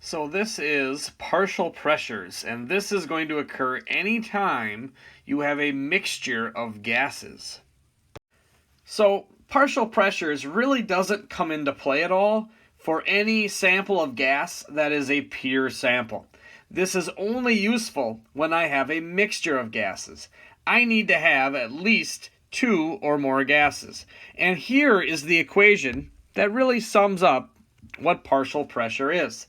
So this is partial pressures, and this is going to occur anytime you have a mixture of gases. So partial pressures really doesn't come into play at all for any sample of gas that is a pure sample. This is only useful when I have a mixture of gases. I need to have at least two or more gases. And here is the equation that really sums up what partial pressure is.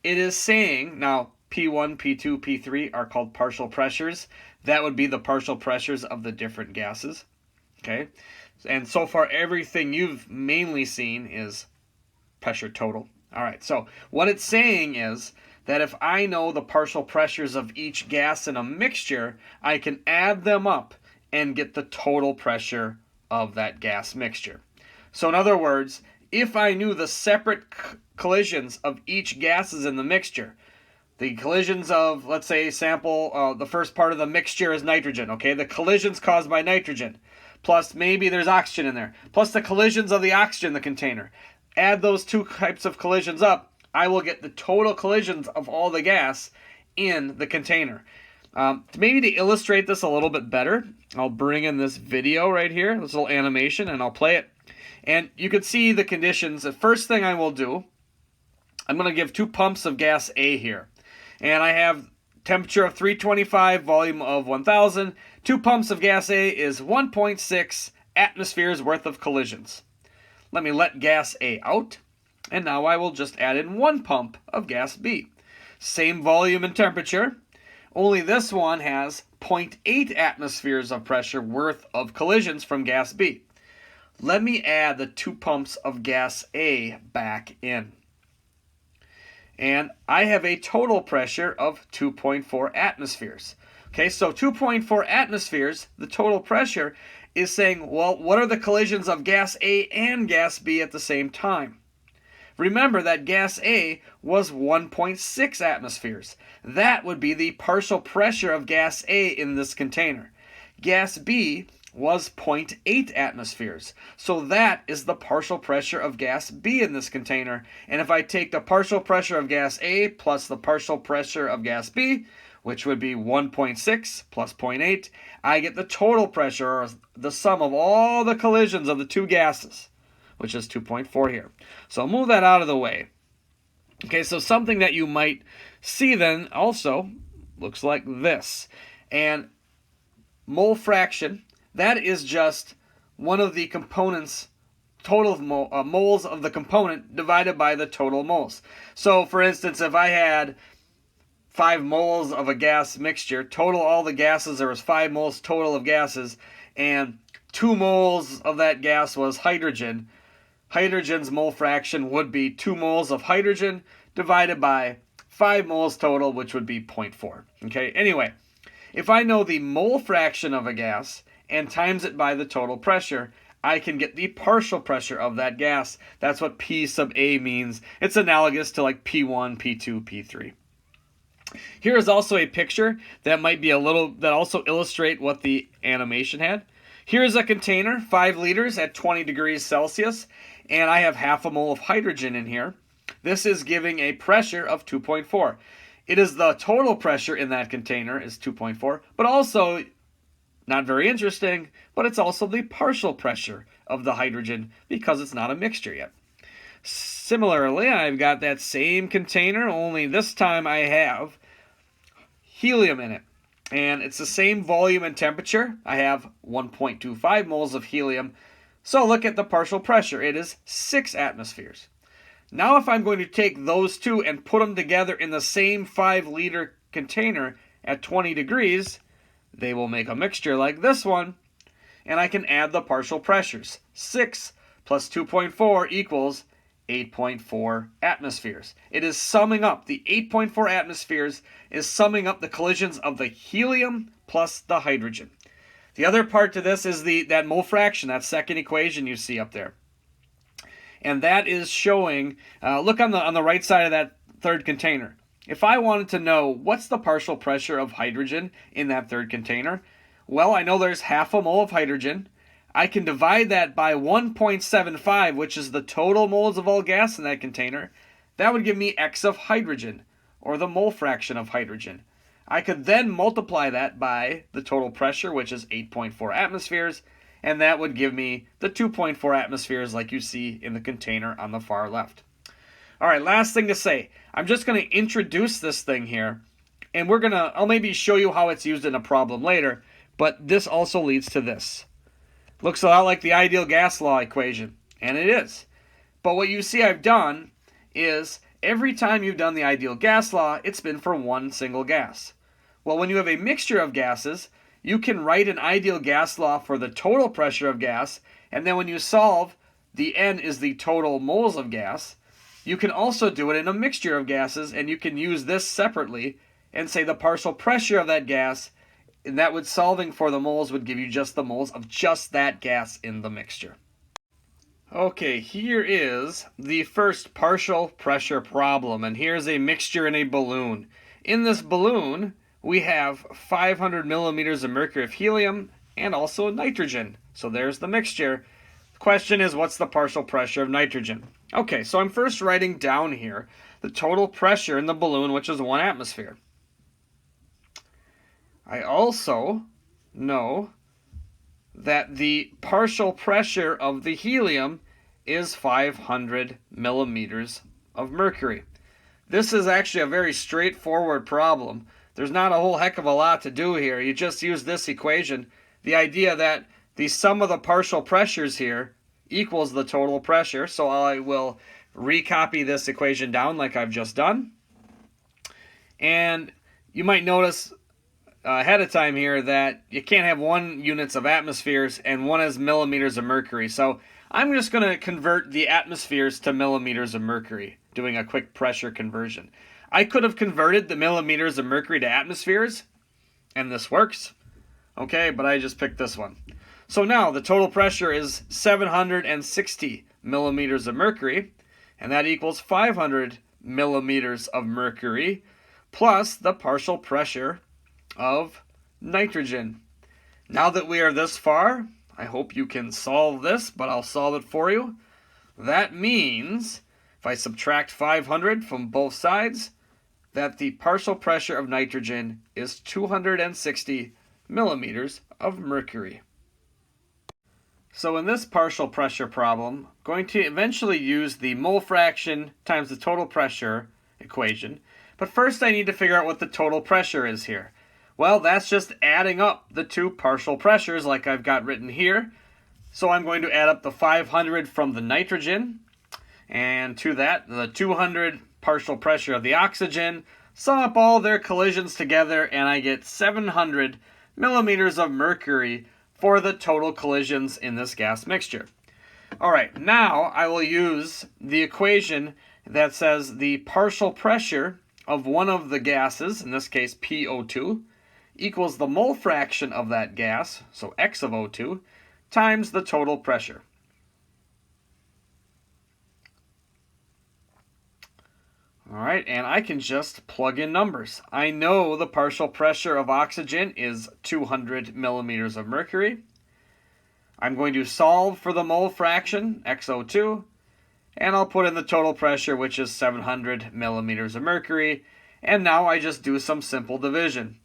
It is saying, now P1, P2, P3 are called partial pressures. That would be the partial pressures of the different gases. Okay? And so far everything you've mainly seen is pressure total. All right, so what it's saying is that if I know the partial pressures of each gas in a mixture, I can add them up and get the total pressure of that gas mixture. So in other words, if I knew the separate collisions of each gases in the mixture, the collisions of, let's say, sample, the first part of the mixture is nitrogen, okay? The collisions caused by nitrogen, plus maybe there's oxygen in there, plus the collisions of the oxygen in the container. Add those two types of collisions up, I will get the total collisions of all the gas in the container. Maybe to illustrate this a little bit better, I'll bring in this video right here, this little animation, and I'll play it. And you can see the conditions. The first thing I will do, I'm going to give 2 pumps of gas A here. And I have temperature of 325, volume of 1000. 2 pumps of gas A is 1.6 atmospheres worth of collisions. Let me let gas A out. And now I will just add in 1 pump of gas B. Same volume and temperature, only this one has 0.8 atmospheres of pressure worth of collisions from gas B. Let me add the 2 pumps of gas A back in. And I have a total pressure of 2.4 atmospheres. Okay, so 2.4 atmospheres, the total pressure, is saying, well, what are the collisions of gas A and gas B at the same time? Remember that gas A was 1.6 atmospheres. That would be the partial pressure of gas A in this container. Gas B was 0.8 atmospheres. So that is the partial pressure of gas B in this container. And if I take the partial pressure of gas A plus the partial pressure of gas B, which would be 1.6 plus 0.8, I get the total pressure, or the sum of all the collisions of the two gases, which is 2.4 here. So I'll move that out of the way. Okay, so something that you might see then also looks like this. And mole fraction, that is just one of the components, total of moles of the component divided by the total moles. So for instance, if I had 5 moles of a gas mixture, total all the gases, there was 5 moles total of gases, and 2 moles of that gas was hydrogen. Hydrogen's mole fraction would be 2 moles of hydrogen divided by 5 moles total, which would be 0.4. Okay, anyway, if I know the mole fraction of a gas and times it by the total pressure, I can get the partial pressure of that gas. That's what P sub A means. It's analogous to like P1, P2, P3. Here is also a picture that might be that also illustrate what the animation had. Here's a container, 5 liters at 20 degrees Celsius, and I have half a mole of hydrogen in here. This is giving a pressure of 2.4. It is the total pressure in that container is 2.4, but also, not very interesting, but it's also the partial pressure of the hydrogen because it's not a mixture yet. Similarly, I've got that same container, only this time I have helium in it. And it's the same volume and temperature. I have 1.25 moles of helium. So look at the partial pressure. It is 6 atmospheres. Now if I'm going to take those two and put them together in the same 5-liter container at 20 degrees, they will make a mixture like this one. And I can add the partial pressures. 6 plus 2.4 equals 8.4 atmospheres. It is summing up, the 8.4 atmospheres is summing up the collisions of the helium plus the hydrogen. The other part to this is that mole fraction, that second equation you see up there. And that is showing, look on the right side of that third container. If I wanted to know what's the partial pressure of hydrogen in that third container, well, I know there's half a mole of hydrogen. I can divide that by 1.75, which is the total moles of all gas in that container. that would give me X of hydrogen, or the mole fraction of hydrogen. I could then multiply that by the total pressure, which is 8.4 atmospheres, and that would give me the 2.4 atmospheres like you see in the container on the far left. All right, last thing to say. I'm just going to introduce this thing here, and I'll maybe show you how it's used in a problem later, but this also leads to this. Looks a lot like the ideal gas law equation, and it is. But what you see I've done is every time you've done the ideal gas law, it's been for one single gas. Well, when you have a mixture of gases, you can write an ideal gas law for the total pressure of gas, and then when you solve, the N is the total moles of gas. You can also do it in a mixture of gases, and you can use this separately and say the partial pressure of that gas, and that would, solving for the moles, would give you just the moles of just that gas in the mixture. Okay, here is the first partial pressure problem, and here's a mixture in a balloon. In this balloon, we have 500 millimeters of mercury of helium and also nitrogen. So there's the mixture. The question is, what's the partial pressure of nitrogen? Okay, so I'm first writing down here the total pressure in the balloon, which is 1 atmosphere. I also know that the partial pressure of the helium is 500 millimeters of mercury. This is actually a very straightforward problem. There's not a whole heck of a lot to do here. You just use this equation. The idea that the sum of the partial pressures here equals the total pressure. So I will recopy this equation down like I've just done. And you might notice ahead of time here that you can't have 1 units of atmospheres and 1 as millimeters of mercury. So I'm just going to convert the atmospheres to millimeters of mercury, doing a quick pressure conversion. I could have converted the millimeters of mercury to atmospheres, and this works. Okay, but I just picked this one. So now the total pressure is 760 millimeters of mercury, and that equals 500 millimeters of mercury plus the partial pressure of nitrogen. Now that we are this far, I hope you can solve this, but I'll solve it for you. That means if I subtract 500 from both sides, that the partial pressure of nitrogen is 260 millimeters of mercury. So in this partial pressure problem, I'm going to eventually use the mole fraction times the total pressure equation. But first I need to figure out what the total pressure is here. Well, that's just adding up the two partial pressures like I've got written here. So I'm going to add up the 500 from the nitrogen, and to that, the 200 partial pressure of the oxygen, sum up all their collisions together, and I get 700 millimeters of mercury for the total collisions in this gas mixture. All right, now I will use the equation that says the partial pressure of one of the gases, in this case PO2, equals the mole fraction of that gas, so X of O2, times the total pressure. All right, and I can just plug in numbers. I know the partial pressure of oxygen is 200 millimeters of mercury. I'm going to solve for the mole fraction, XO2, and I'll put in the total pressure, which is 700 millimeters of mercury. And now I just do some simple division.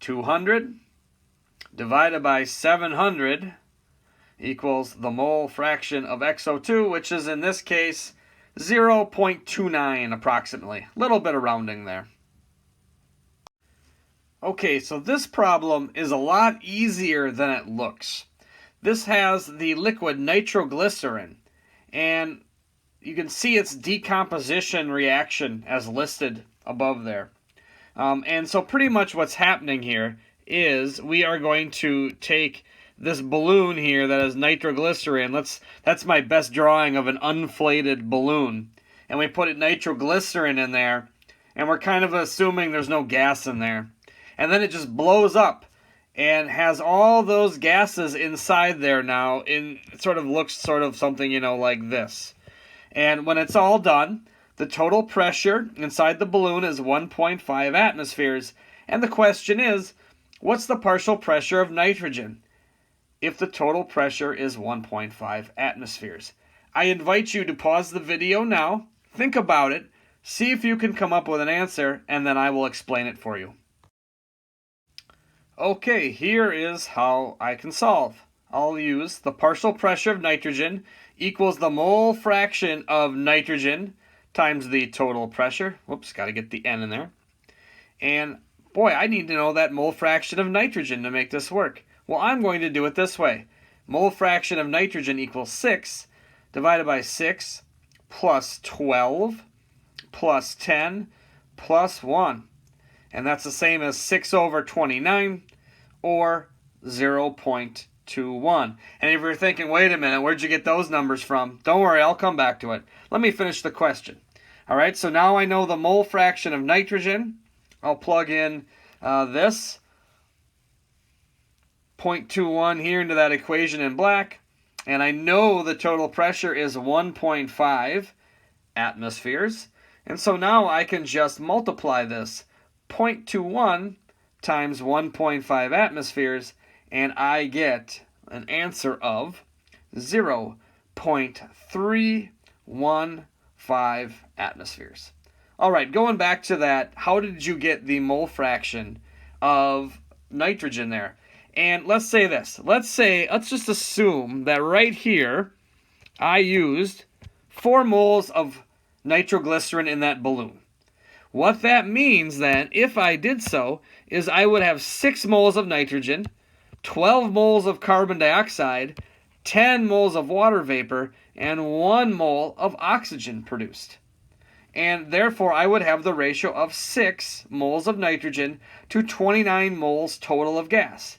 200 divided by 700 equals the mole fraction of XO2, which is in this case 0.29 approximately. A little bit of rounding there. Okay, so this problem is a lot easier than it looks. This has the liquid nitroglycerin, and you can see its decomposition reaction as listed above there. And so pretty much what's happening here is we are going to take this balloon here that has nitroglycerin. That's my best drawing of an unflated balloon. And we put nitroglycerin in there, and we're kind of assuming there's no gas in there. And then it just blows up and has all those gases inside there now. It sort of looks sort of something, like this. And when it's all done, the total pressure inside the balloon is 1.5 atmospheres. And the question is, what's the partial pressure of nitrogen if the total pressure is 1.5 atmospheres? I invite you to pause the video now, think about it, see if you can come up with an answer, and then I will explain it for you. Okay, here is how I can solve. I'll use the partial pressure of nitrogen equals the mole fraction of nitrogen times the total pressure. Whoops, got to get the N in there. And boy, I need to know that mole fraction of nitrogen to make this work. Well, I'm going to do it this way. Mole fraction of nitrogen equals 6 divided by 6 plus 12 plus 10 plus 1. And that's the same as 6 over 29 or 0.21. And if you're thinking, wait a minute, where'd you get those numbers from? Don't worry, I'll come back to it. Let me finish the question. All right, so now I know the mole fraction of nitrogen. I'll plug in this 0.21 here into that equation in black. And I know the total pressure is 1.5 atmospheres. And so now I can just multiply this 0.21 times 1.5 atmospheres, and I get an answer of 0.315 atmospheres. All right, going back to that, how did you get the mole fraction of nitrogen there? And let's say this. Let's just assume that right here I used 4 moles of nitroglycerin in that balloon. What that means then, if I did so, is I would have 6 moles of nitrogen, 12 moles of carbon dioxide, 10 moles of water vapor, and 1 mole of oxygen produced. And therefore, I would have the ratio of 6 moles of nitrogen to 29 moles total of gas.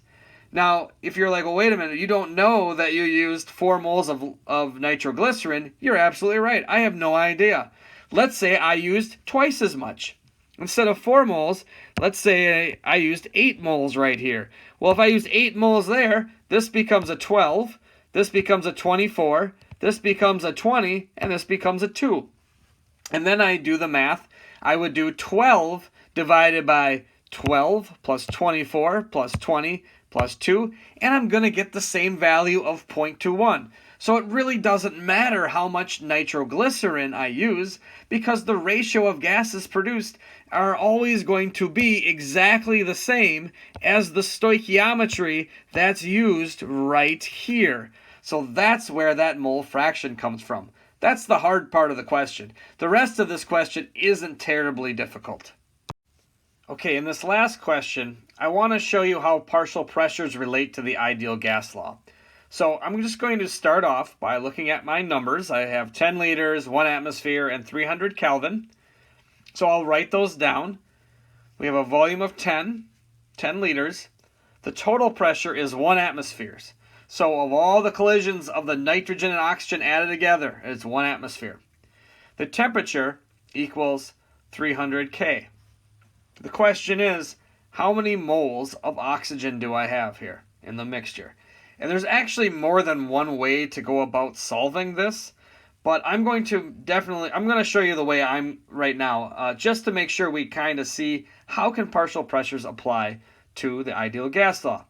Now, if you're like, well, wait a minute, you don't know that you used 4 moles of nitroglycerin, you're absolutely right. I have no idea. Let's say I used twice as much. Instead of 4 moles, let's say I used 8 moles right here. Well, if I used 8 moles there, this becomes a 12, this becomes a 24, this becomes a 20, and this becomes a 2. And then I do the math. I would do 12 divided by 12 plus 24 plus 20 plus 2, and I'm going to get the same value of 0.21. So it really doesn't matter how much nitroglycerin I use, because the ratio of gases produced are always going to be exactly the same as the stoichiometry that's used right here. So that's where that mole fraction comes from. That's the hard part of the question. The rest of this question isn't terribly difficult. Okay, in this last question, I want to show you how partial pressures relate to the ideal gas law. So I'm just going to start off by looking at my numbers. I have 10 liters, 1 atmosphere, and 300 Kelvin. So I'll write those down. We have a volume of 10 liters. The total pressure is 1 atmosphere. So of all the collisions of the nitrogen and oxygen added together, it's 1 atmosphere. The temperature equals 300 K. The question is, how many moles of oxygen do I have here in the mixture? And there's actually more than one way to go about solving this, but I'm going to show you the way I'm right now, just to make sure we kind of see how can partial pressures apply to the ideal gas law.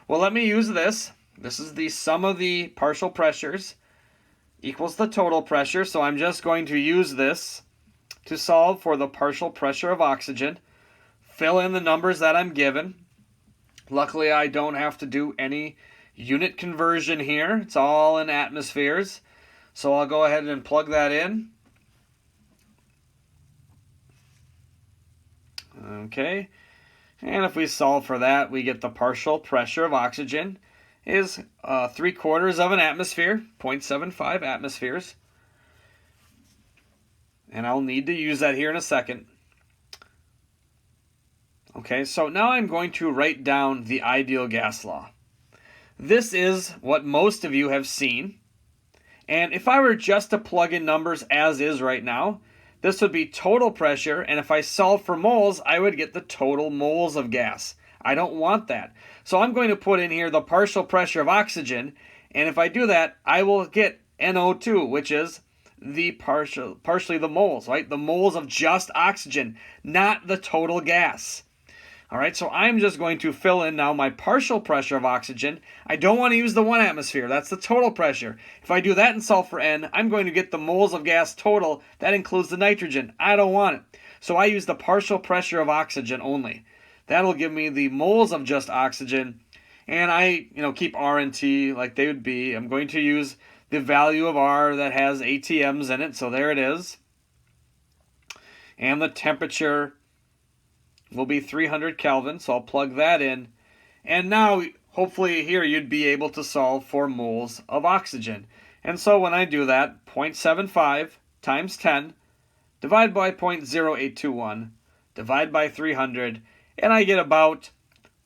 Well, let me use this. This is the sum of the partial pressures equals the total pressure, so I'm just going to use this to solve for the partial pressure of oxygen. Fill in the numbers that I'm given. Luckily, I don't have to do any unit conversion here. It's all in atmospheres. So I'll go ahead and plug that in. Okay. And if we solve for that, we get the partial pressure of oxygen is 3/4 of an atmosphere, 0.75 atmospheres. And I'll need to use that here in a second. Okay, so now I'm going to write down the ideal gas law. This is what most of you have seen. And if I were just to plug in numbers as is right now, this would be total pressure, and if I solve for moles, I would get the total moles of gas. I don't want that. So I'm going to put in here the partial pressure of oxygen, and if I do that, I will get NO2, which is the partially the moles, right? The moles of just oxygen, not the total gas. All right, so I'm just going to fill in now my partial pressure of oxygen. I don't want to use the 1 atmosphere. That's the total pressure. If I do that and solve for N, I'm going to get the moles of gas total. That includes the nitrogen. I don't want it. So I use the partial pressure of oxygen only. That'll give me the moles of just oxygen. And I, keep R and T like they would be. I'm going to use the value of R that has ATMs in it. So there it is. And the temperature will be 300 Kelvin, so I'll plug that in. And now, hopefully here you'd be able to solve for moles of oxygen. And so when I do that, 0.75 times 10, divide by 0.0821, divide by 300, and I get about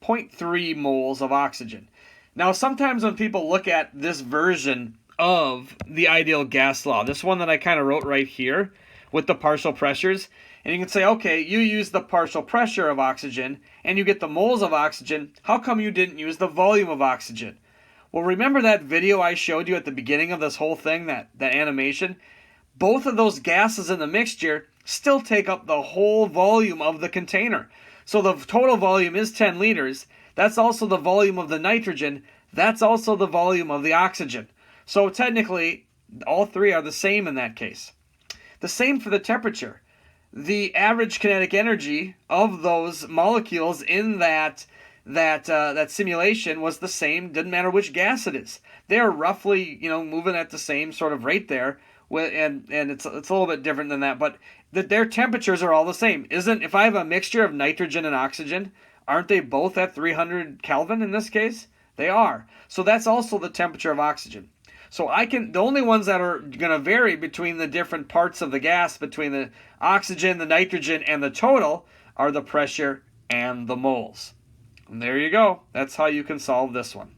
0.3 moles of oxygen. Now, sometimes when people look at this version of the ideal gas law, this one that I kind of wrote right here with the partial pressures, and you can say, okay, you use the partial pressure of oxygen and you get the moles of oxygen. How come you didn't use the volume of oxygen? Well, remember that video I showed you at the beginning of this whole thing, that animation? Both of those gases in the mixture still take up the whole volume of the container. So the total volume is 10 liters. That's also the volume of the nitrogen. That's also the volume of the oxygen. So technically, all three are the same in that case. The same for the temperature. The average kinetic energy of those molecules in that simulation was the same. Didn't matter which gas it is. They are roughly, moving at the same sort of rate there. And it's a little bit different than that, but their temperatures are all the same. If I have a mixture of nitrogen and oxygen, aren't they both at 300 Kelvin in this case? They are. So that's also the temperature of oxygen. So the only ones that are going to vary between the different parts of the gas, between the oxygen, the nitrogen, and the total, are the pressure and the moles. And there you go. That's how you can solve this one.